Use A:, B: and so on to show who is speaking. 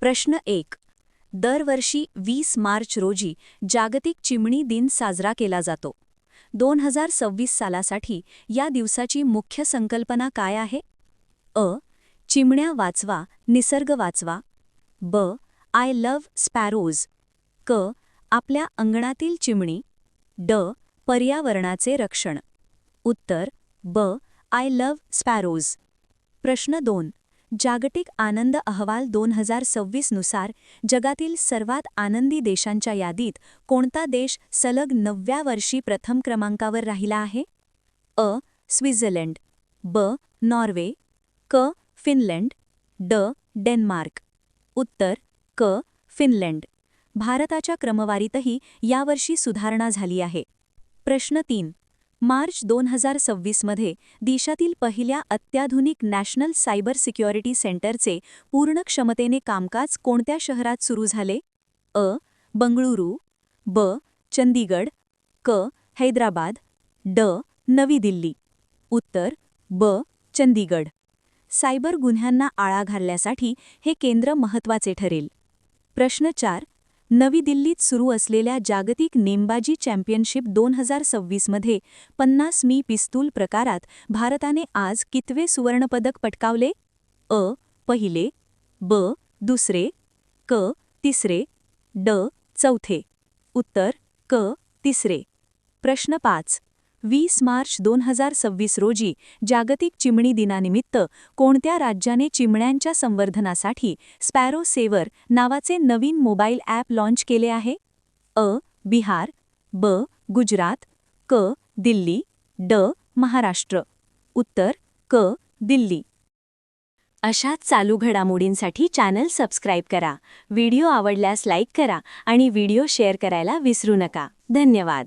A: प्रश्न 1. दरवर्षी 20 मार्च रोजी जागतिक चिमणी दिन साजरा केला जातो. 2026 सालासाठी या दिवसाची मुख्य संकल्पना काय आहे? अ. चिमण्या वाचवा, निसर्ग वाचवा. ब. I love sparrows. क. आपल्या अंगणातील चिमणी. ड. पर्यावरणाचे रक्षण. उत्तर ब. I love sparrows. प्रश्न 2. जागतिक आनंद अहवाल 2026 नुसार जगातील सर्वात आनंदी देशांच्या यादीत कोणता देश सलग 9व्या वर्षी प्रथम क्रमांकावर राहिला आहे? अ. स्वित्झर्लंड. ब. नॉर्वे. क. फिनलंड. ड. डेन्मार्क. उत्तर क. फिनलंड. भारताच्या क्रमवारीतही यावर्षी सुधारणा झाली आहे. प्रश्न 3. मार्च 2026 मध्ये देशातील पहिल्या अत्याधुनिक नॅशनल सायबर सिक्युरिटी सेंटरचे पूर्ण क्षमतेने कामकाज कोणत्या शहरात सुरू झाले? अ. बंगळुरू. ब. चंदीगड. क. हैदराबाद. ड. नवी दिल्ली. उत्तर ब. चंदीगड. सायबर गुन्ह्यांना आळा घालण्यासाठी हे केंद्र महत्त्वाचे ठरेल. प्रश्न 4. नवी दिल्लीत सुरू असलेल्या जागतिक नेमबाजी चॅम्पियनशिप 2026 मध्ये 50 मी पिस्तूल प्रकारात भारताने आज कितवे सुवर्णपदक पटकावले? अ. पहिले. ब. दुसरे. क. तिसरे. ड. चौथे. उत्तर क. तिसरे. प्रश्न 5. 20 मार्च 2026 रोजी जागतिक चिमणी दिनानिमित्त कोणत्या राज्याने चिमण्यांच्या संवर्धनासाठी स्पॅरो सेवर नावाचे नवीन मोबाईल ॲप लाँच केले आहे? अ. बिहार. ब. गुजरात. क. दिल्ली. ड. महाराष्ट्र. उत्तर क. दिल्ली. अशाच चालू घडामोडींसाठी चॅनल सबस्क्राईब करा. व्हिडिओ आवडल्यास लाईक करा आणि व्हिडिओ शेअर करायला विसरू नका. धन्यवाद.